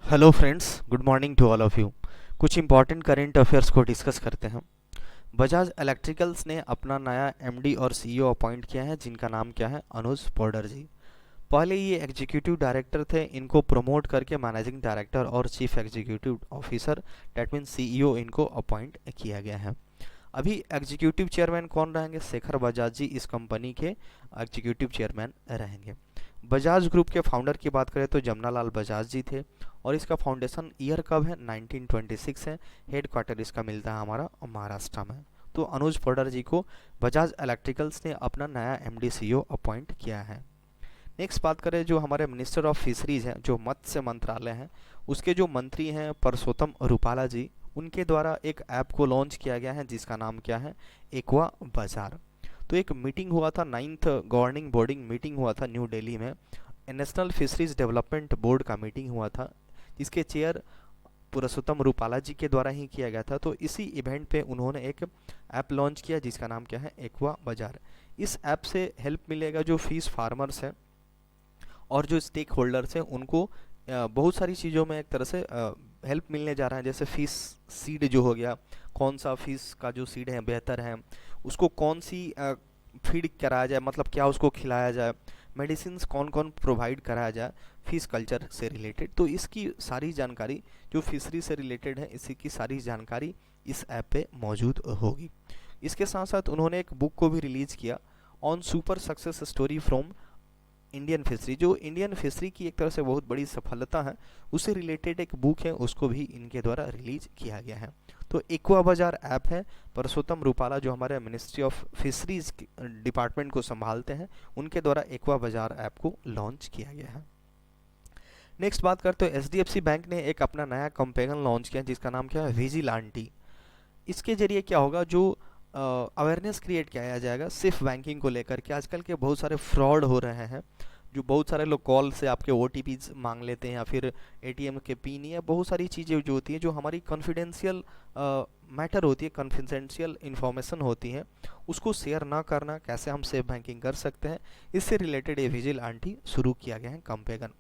Hello friends, good morning to all of you. कुछ important current affairs को discuss करते हैं। बजाज इलेक्ट्रिकल्स ने अपना नया एमडी और सीईओ अपॉइंट किया है, जिनका नाम क्या है? अनुज पोडर जी। पहले ये एग्जीक्यूटिव डायरेक्टर थे, इनको प्रमोट करके मैनेजिंग डायरेक्टर और chief executive officer that mean CEO इनको अपॉइंट किया गया है। अभी एग्जीक्यूटिव चेयरमैन कौन रहेंगे? शेखर बजाज जी इस कंपनी के एग्जीक्यूटिव चेयरमैन रहेंगे। बजाज ग्रुप के फाउंडर की बात करें तो जमनालाल बजाज जी थे, और इसका फाउंडेशन ईयर कब है? 1926 है। हेड क्वार्टर इसका मिलता है हमारा महाराष्ट्र में। तो अनुज पोडर जी को बजाज इलेक्ट्रिकल्स ने अपना नया एमडी सीईओ अपॉइंट किया है। नेक्स्ट बात करें, जो हमारे मिनिस्टर ऑफ फिशरीज हैं, जो मत्स्य मंत्रालय हैं, उसके जो मंत्री हैं परसोत्तम रूपाला जी, उनके द्वारा एक ऐप को लॉन्च किया गया है जिसका नाम क्या है? एक्वा बाजार। तो एक मीटिंग हुआ था, 9th गवर्निंग बोर्डिंग मीटिंग हुआ था न्यू दिल्ली में। नेशनल फिशरीज डेवलपमेंट बोर्ड का मीटिंग हुआ था, जिसके चेयर पुरुषोत्तम रूपाला जी के द्वारा ही किया गया था। तो इसी इवेंट पे उन्होंने एक ऐप लॉन्च किया जिसका नाम क्या है? एक्वा बाजार। इस ऐप से हेल्प मिलेगा जो फिश फार्मर्स हैं और जो स्टेक होल्डर्स हैं उनको बहुत सारी चीज़ों में एक तरह से हेल्प मिलने जा रहा है। जैसे फिश सीड जो हो गया, कौन सा फिश का जो सीड है बेहतर है, उसको कौन सी फीड कराया जाए, मतलब क्या उसको खिलाया जाए, मेडिसिन कौन कौन प्रोवाइड कराया जाए फिश कल्चर से रिलेटेड। तो इसकी सारी जानकारी जो फिशरी से रिलेटेड है, इसी की सारी जानकारी इस ऐप पे मौजूद होगी। इसके साथ साथ उन्होंने एक बुक को भी रिलीज़ किया, on super success story from Indian fishery. जो इंडियन फिशरी की एक तरह से बहुत बड़ी सफलता है, उससे रिलेटेड एक बुक है, उसको भी इनके द्वारा रिलीज किया गया है। तो एक्वा बाजार ऐप है, परसोत्तम रूपाला जो हमारे मिनिस्ट्री ऑफ फिशरीज डिपार्टमेंट को संभालते हैं, उनके द्वारा एक्वा बाजार ऐप को लॉन्च किया गया है। नेक्स्ट बात करते हैं, एचडीएफसी बैंक ने एक अपना नया कैंपेन लॉन्च किया जिसका नाम क्या है? विजिलांटी। इसके जरिए क्या होगा, जो अवेयरनेस क्रिएट किया जाएगा सिर्फ बैंकिंग को लेकर के। आजकल के बहुत सारे फ्रॉड हो रहे हैं, जो बहुत सारे लोग कॉल से आपके ओटीपीज मांग लेते हैं या फिर एटीएम के पिन या बहुत सारी चीज़ें जो होती हैं, जो हमारी कॉन्फिडेंशियल मैटर होती है, कॉन्फिडेंशियल इन्फॉर्मेशन होती हैं, उसको शेयर ना करना, कैसे हम सेफ बैंकिंग कर सकते हैं, इससे रिलेटेड ये विजिल आंटी शुरू किया गया है कैंपेगन।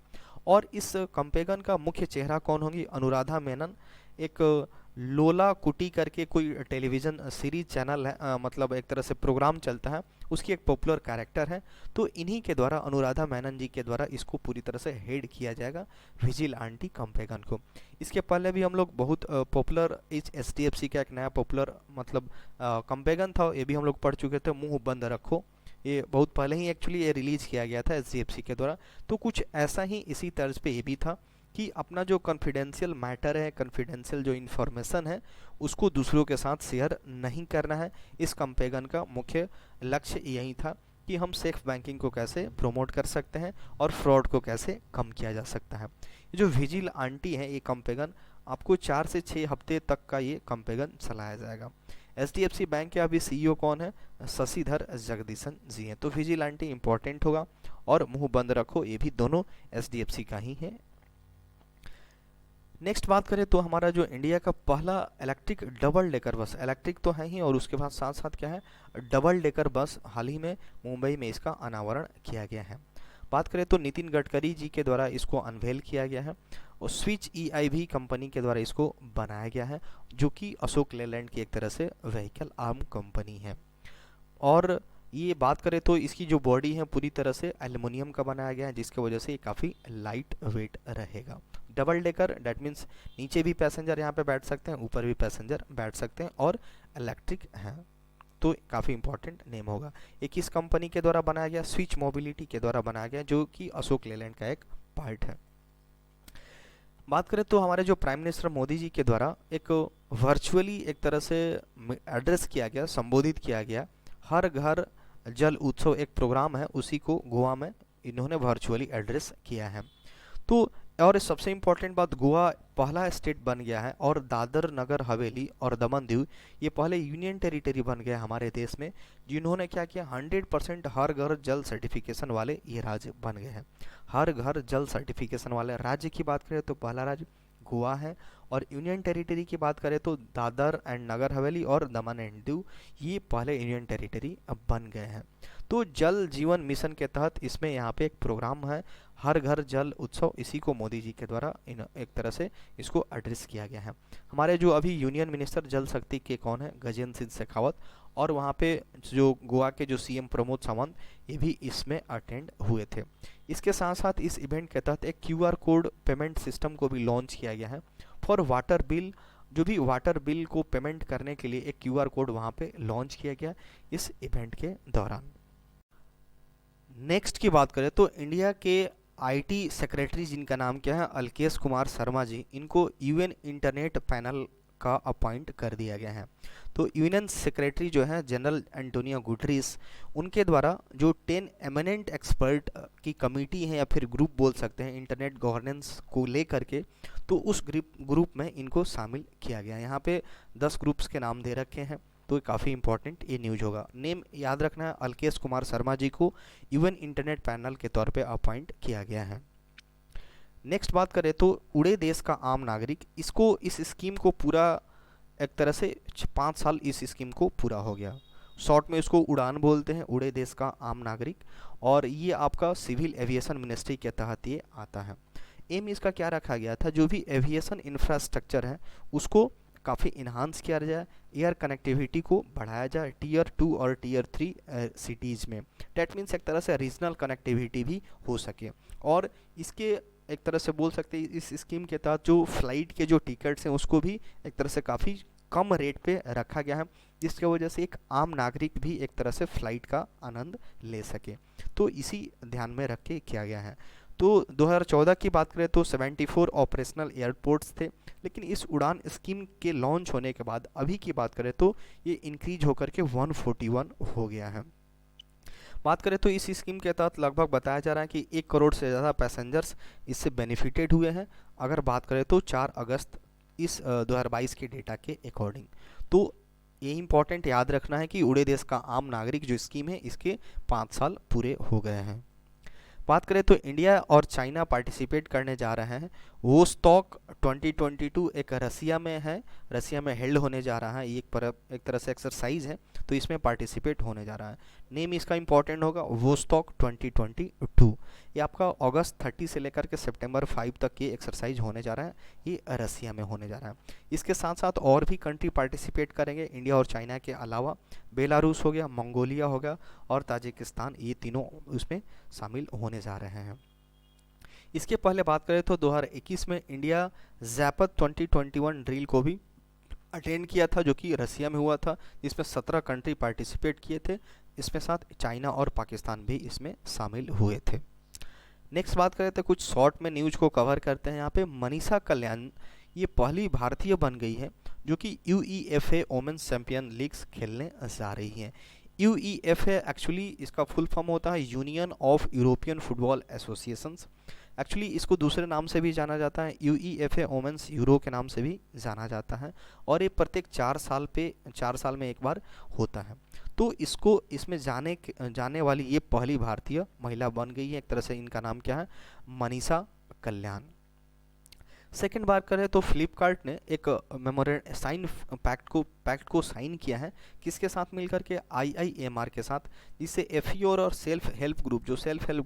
और इस कैंपेगन का मुख्य चेहरा कौन होगी? अनुराधा मेनन। एक लोला कुटी करके कोई टेलीविज़न सीरीज चैनल है, मतलब एक तरह से प्रोग्राम चलता है, उसकी एक पॉपुलर कैरेक्टर है। तो इन्हीं के द्वारा, अनुराधा मेनन जी के द्वारा इसको पूरी तरह से हेड किया जाएगा विजिल आंटी कैंपेगन को। इसके पहले भी हम लोग बहुत पॉपुलर, इस एचडीएफसी का एक नया पॉपुलर मतलब कैंपेगन था, ये भी हम लोग पढ़ चुके थे, मुंह बंद रखो। ये बहुत पहले ही एक्चुअली ये रिलीज़ किया गया था एचडीएफसी के द्वारा। तो कुछ ऐसा ही इसी तर्ज पे ये भी था कि अपना जो कॉन्फिडेंशियल मैटर है, कॉन्फिडेंशियल जो इन्फॉर्मेशन है, उसको दूसरों के साथ शेयर नहीं करना है। इस कैंपेगन का मुख्य लक्ष्य यही था कि हम सेफ बैंकिंग को कैसे प्रमोट कर सकते हैं और फ्रॉड को कैसे कम किया जा सकता है। ये जो विजिल आंटी है, ये कैंपेगन आपको 4 से 6 हफ्ते तक का ये कैंपेगन चलाया जाएगा। एचडीएफसी बैंक के अभी सीईओ कौन है? शशिधर जगदीशन जी हैं। तो विजिल आंटी इंपॉर्टेंट होगा, और मुंह बंद रखो ये भी दोनों एचडीएफसी का ही है। नेक्स्ट बात करें तो हमारा जो इंडिया का पहला electric double decker bus, electric तो है ही और उसके बाद साथ साथ क्या है? डबल डेकर बस हाल ही में मुंबई में इसका अनावरण किया गया है। बात करें तो नितिन गडकरी जी के द्वारा इसको अनवेल किया गया है, और स्विच ईआईवी कंपनी के द्वारा इसको बनाया गया है, जो कि अशोक लेलैंड की एक तरह से व्हीकल आर्म कंपनी है। और ये बात करें तो इसकी जो बॉडी है पूरी तरह से एल्युमिनियम का बनाया गया है, जिसकी वजह से ये काफ़ी लाइट वेट रहेगा। डबल डेकर डेट मीन्स नीचे भी पैसेंजर यहाँ पे बैठ सकते हैं, ऊपर भी पैसेंजर बैठ सकते हैं, और इलेक्ट्रिक है, तो काफ़ी इंपॉर्टेंट नेम होगा। ये किस कंपनी के द्वारा बनाया गया? स्विच मोबिलिटी के द्वारा बनाया गया, जो कि अशोक लेलैंड का एक पार्ट है। बात करें तो हमारे जो प्राइम मिनिस्टर मोदी जी के द्वारा एक वर्चुअली एक तरह से एड्रेस किया गया, संबोधित किया गया, हर घर जल उत्सव एक प्रोग्राम है, उसी को गोवा में इन्होंने वर्चुअली एड्रेस किया है। तो और सबसे इम्पोर्टेंट बात, गोवा पहला स्टेट बन गया है, और दादर नगर हवेली और दमन दीव ये पहले यूनियन टेरिटरी बन गया हमारे देश में, जिन्होंने क्या किया? 100% हर घर जल सर्टिफिकेशन वाले ये राज्य बन गए हैं। हर घर जल सर्टिफिकेशन वाले राज्य की बात करें तो पहला राज्य गोवा है, और यूनियन टेरिटरी की बात करें तो दादर एंड नगर हवेली और दमन एंड दीव ये पहले यूनियन टेरिटरी अब बन गए हैं। तो जल जीवन मिशन के तहत इसमें यहाँ पे एक प्रोग्राम है, हर घर जल उत्सव, इसी को मोदी जी के द्वारा एक तरह से इसको एड्रेस किया गया है। हमारे जो अभी यूनियन मिनिस्टर जल शक्ति के कौन है, गजेंद्र सिंह शेखावत, और वहाँ पे जो गोवा के जो सीएम प्रमोद सावंत, ये भी इसमें अटेंड हुए थे। इसके साथ साथ इस इवेंट के तहत एक क्यूआर कोड पेमेंट सिस्टम को भी लॉन्च किया गया है फॉर वाटर बिल। जो भी वाटर बिल को पेमेंट करने के लिए एक क्यूआर कोड वहाँ पे लॉन्च किया गया इस इवेंट के दौरान। नेक्स्ट की बात करें तो इंडिया के आईटी सेक्रेटरी जिनका नाम क्या है, अलकेश कुमार शर्मा जी, इनको यूएन इंटरनेट पैनल का अपॉइंट कर दिया गया है। तो यूएन सेक्रेटरी जो है जनरल एंटोनियो गुटरीस, उनके द्वारा जो 10 एमिनेंट एक्सपर्ट की कमेटी है या फिर ग्रुप बोल सकते हैं इंटरनेट गवर्नेंस को लेकर के, तो उस ग्रुप में इनको शामिल किया गया। यहाँ पे 10 ग्रुप्स के नाम दे रखे हैं, तो काफ़ी इंपॉर्टेंट ये न्यूज होगा। नेम याद रखना है, अलकेश कुमार शर्मा जी को यूएन इंटरनेट पैनल के तौर पे अपॉइंट किया गया है। नेक्स्ट बात करें तो उड़े देश का आम नागरिक, इसको इस स्कीम को पूरा एक तरह से 5 साल इस स्कीम को पूरा हो गया। शॉर्ट में इसको उड़ान बोलते हैं, उड़े देश का आम नागरिक, और ये आपका सिविल एविएशन मिनिस्ट्री के तहत ये आता है। एम इसका क्या रखा गया था, जो भी एविएशन इंफ्रास्ट्रक्चर है उसको काफ़ी इन्हांस किया जाए, एयर कनेक्टिविटी को बढ़ाया जाए टीयर 2 और टीयर 3 सिटीज़ में। डैट मीन्स एक तरह से रीजनल कनेक्टिविटी भी हो सके। और इसके एक तरह से बोल सकते हैं इस स्कीम के तहत जो फ्लाइट के जो टिकट्स हैं उसको भी एक तरह से काफ़ी कम रेट पे रखा गया है, जिसकी वजह से एक आम नागरिक भी एक तरह से फ़्लाइट का आनंद ले सके। तो इसी ध्यान में रख के किया गया है। तो 2014 की बात करें तो 74 ऑपरेशनल एयरपोर्ट्स थे, लेकिन इस उड़ान स्कीम के लॉन्च होने के बाद अभी की बात करें तो ये इंक्रीज होकर के 141 हो गया है। बात करें तो इस स्कीम के तहत लगभग बताया जा रहा है कि 1 करोड़ से ज़्यादा पैसेंजर्स इससे बेनिफिटेड हुए हैं, अगर बात करें तो 4 अगस्त इस 2022 के डेटा के अकॉर्डिंग। तो ये इंपॉर्टेंट याद रखना है कि उड़े देश का आम नागरिक जो स्कीम है इसके 5 साल पूरे हो गए हैं। बात करें तो इंडिया और चाइना पार्टिसिपेट करने जा रहे हैं। वोस्टॉक 2022 एक रसिया में है, रसिया में हेल्ड होने जा रहा है। ये एक तरह से एक्सरसाइज है, तो इसमें पार्टिसिपेट होने जा रहा है। नेम इसका इंपॉर्टेंट होगा वोस्टॉक 2022। ये आपका अगस्त 30 से लेकर के सितंबर 5 तक ये एक्सरसाइज होने जा रहा है, ये रसिया में होने जा रहा है। इसके साथ साथ और भी कंट्री पार्टिसिपेट करेंगे इंडिया और चाइना के अलावा। बेलारूस हो गया, मंगोलिया हो गया और ताजिकिस्तान, ये तीनों उसमें शामिल होने जा रहे हैं। इसके पहले बात करें तो 2021 में इंडिया जैपत 2021 ड्रिल को भी अटेंड किया था, जो कि रसिया में हुआ था, जिसमें 17 कंट्री पार्टिसिपेट किए थे। इसमें साथ चाइना और पाकिस्तान भी इसमें शामिल हुए थे। नेक्स्ट बात करें तो कुछ शॉर्ट में न्यूज को कवर करते हैं। यहाँ पे मनीषा कल्याण ये पहली भारतीय बन गई है जो कि UEFA वोमेन्स चैंपियन लीग्स खेलने जा रही हैं। UEFA एक्चुअली इसका फुल फॉर्म होता है union of European football associations. Actually इसको दूसरे नाम से भी जाना जाता है, UEFA वोमेन्स यूरो के नाम से भी जाना जाता है, और ये प्रत्येक 4 साल में एक बार होता है। तो इसको इसमें जाने वाली ये पहली भारतीय महिला बन गई है। एक तरह से इनका नाम क्या है, मनीषा कल्याण। सेकेंड बात करें तो फ्लिपकार्ट ने एक पैक्ट को साइन किया है, किसके साथ मिलकर के, IIMR के साथ, जिससे FEO और सेल्फ हेल्प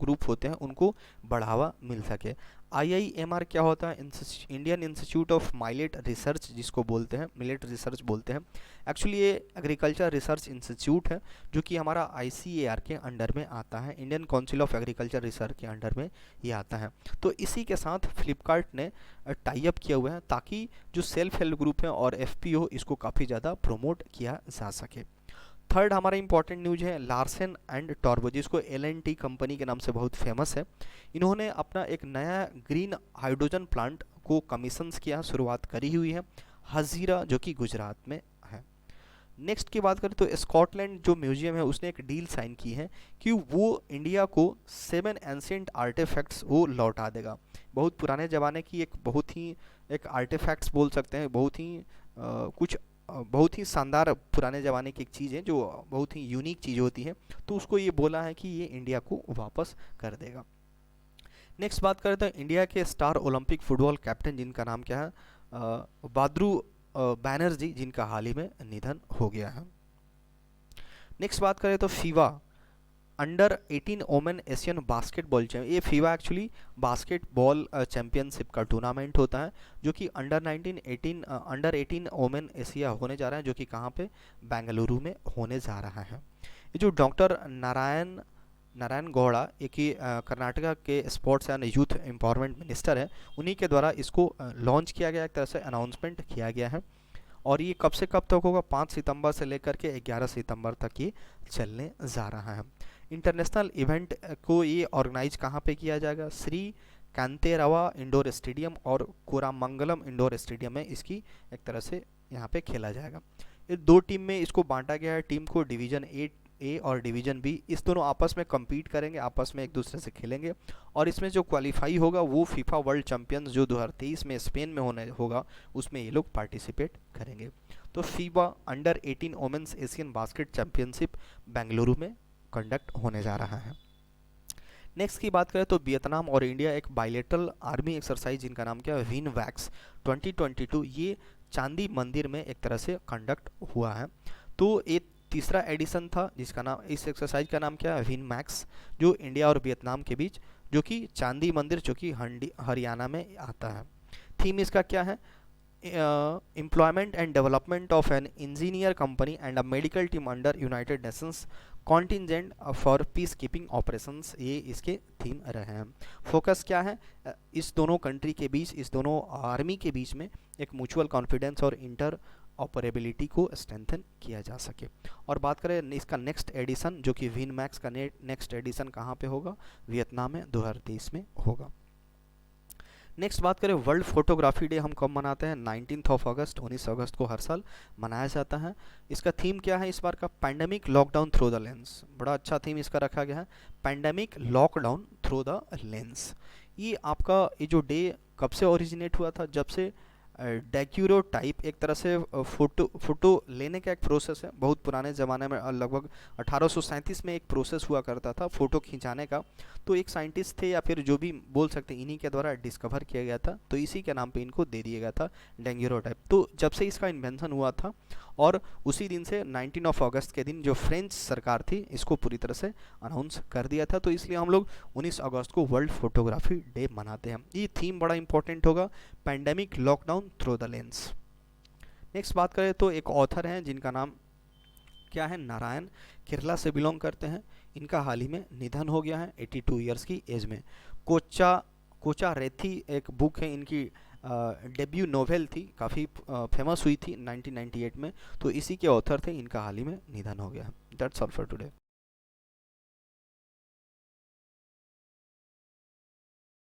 ग्रुप होते हैं उनको बढ़ावा मिल सके। IIMR क्या होता है, Indian institute of millet research, जिसको बोलते हैं मिलेट रिसर्च बोलते हैं। एक्चुअली ये एग्रीकल्चर रिसर्च इंस्टीट्यूट है जो कि हमारा ICAR के अंडर में आता है, Indian council of agriculture research के अंडर में ये आता है। तो इसी के साथ फ्लिपकार्ट ने टाई अप किया हुआ है ताकि जो सेल्फ हेल्प ग्रुप है और FPO इसको काफ़ी ज़्यादा प्रमोट किया जा सके। थर्ड हमारा इंपॉर्टेंट न्यूज है लार्सन एंड टॉर्बो, जिसको L&T कंपनी के नाम से बहुत फेमस है। इन्होंने अपना एक नया ग्रीन हाइड्रोजन प्लांट को कमीशंस किया, शुरुआत करी हुई है, हजीरा जो कि गुजरात में है। नेक्स्ट की बात करें तो स्कॉटलैंड जो म्यूजियम है उसने एक डील साइन की है कि वो इंडिया को 7 एंशिएंट आर्टिफैक्ट्स वो लौटा देगा। बहुत पुराने ज़माने की बहुत ही आर्टिफैक्ट्स बोल सकते हैं, बहुत ही शानदार पुराने ज़माने की एक चीज़ है जो बहुत ही यूनिक चीज़ होती है, तो उसको ये बोला है कि ये इंडिया को वापस कर देगा। नेक्स्ट बात करें तो इंडिया के स्टार ओलंपिक फुटबॉल कैप्टन जिनका नाम क्या है, बाद्रू बैनर्जी, जिनका हाल ही में निधन हो गया है। नेक्स्ट बात करें तो FIBA under 18 women Asian basketball champion, ये फीवा एक्चुअली बास्केटबॉल चैंपियनशिप का टूर्नामेंट होता है जो कि अंडर 18 ओमेन एशिया होने जा रहा है, जो कि कहाँ पे, बेंगलुरु में होने जा रहा है। ये जो डॉक्टर नारायण गौड़ा, ये कि कर्नाटका के sports and youth empowerment minister है, उन्हीं के द्वारा इसको लॉन्च किया गया, एक तरह से अनाउंसमेंट किया गया है। और ये कब से कब तक होगा, 5 सितंबर से लेकर के 11 सितंबर तक ये चलने जा रहा है। इंटरनेशनल इवेंट को ये ऑर्गेनाइज कहाँ पे किया जाएगा, श्री कांतेरावा इंडोर स्टेडियम और कोरामंगलम इंडोर स्टेडियम में इसकी एक तरह से यहाँ पे खेला जाएगा। ये 2 टीम में इसको बांटा गया है, टीम को डिवीज़न ए और डिवीज़न बी, इस दोनों आपस में compete करेंगे, आपस में एक दूसरे से खेलेंगे, और इसमें जो क्वालिफाई होगा वो फीफा वर्ल्ड चैंपियंस जो 2023 में स्पेन में होने होगा उसमें ये लोग पार्टिसिपेट करेंगे। तो FIFA under 18 women's Asian basket championship Bengaluru में कंडक्ट होने जा रहा है। नेक्स्ट की बात करें तो वियतनाम और इंडिया एक बायलेटरल आर्मी एक्सरसाइज जिनका नाम क्या है, विन वैक्स 2022, ये चांदी मंदिर में एक तरह से कंडक्ट हुआ है। तो ये तीसरा एडिशन था जिसका नाम, इस एक्सरसाइज का नाम क्या है, विन मैक्स, जो इंडिया और वियतनाम के बीच, जो कि चांदी मंदिर जो कि हरियाणा में आता है। थीम इसका क्या है, employment and development of an engineer company and a medical team under United Nations contingent for peace keeping operations, ये इसके थीम रहे हैं। फोकस क्या है, इस दोनों कंट्री के बीच, इस दोनों आर्मी के बीच में एक म्यूचुअल कॉन्फिडेंस और इंटर ऑपरेबिलिटी को स्ट्रेंथन किया जा सके। और बात करें इसका नेक्स्ट एडिशन जो कि विन मैक्स का नेक्स्ट एडिशन कहाँ पे होगा, वियतनाम में 2023 में होगा। नेक्स्ट बात करें वर्ल्ड फोटोग्राफी डे हम कब मनाते हैं, 19 अगस्त, 19 अगस्त को हर साल मनाया जाता है। इसका थीम क्या है इस बार का, pandemic lockdown through the lens, बड़ा अच्छा थीम इसका रखा गया है, pandemic lockdown through the lens. ये आपका ये जो डे कब से ओरिजिनेट हुआ था, जब से डेक्यूरोटाइप एक तरह से फोटो लेने का एक प्रोसेस है, बहुत पुराने ज़माने में लगभग 1837 में एक प्रोसेस हुआ करता था फ़ोटो खिंचाने का। तो एक साइंटिस्ट थे या फिर जो भी बोल सकते हैं, इन्हीं के द्वारा डिस्कवर किया गया था, तो इसी के नाम पे इनको दे दिया गया था डेक्यूरोटाइप। तो जब से इसका इन्वेंशन हुआ था और उसी दिन से 19 अगस्त के दिन जो फ्रेंच सरकार थी इसको पूरी तरह से अनाउंस कर दिया था, तो इसलिए हम लोग 19 अगस्त को वर्ल्ड फोटोग्राफी डे मनाते हैं। ये थीम बड़ा इंपॉर्टेंट होगा, pandemic lockdown through the lens. Next बात करें तो एक ऑथर हैं जिनका नाम क्या है, नारायण, केरला से बिलोंग करते हैं। इनका हाल ही में निधन हो गया है 82 ईयर्स की एज में। कोचा रेथी एक बुक है इनकी, डेब्यू नोवेल थी, काफ़ी फेमस हुई थी 1998 में, तो इसी के ऑथर थे, इनका हाल ही में निधन हो गया है। That's all for today.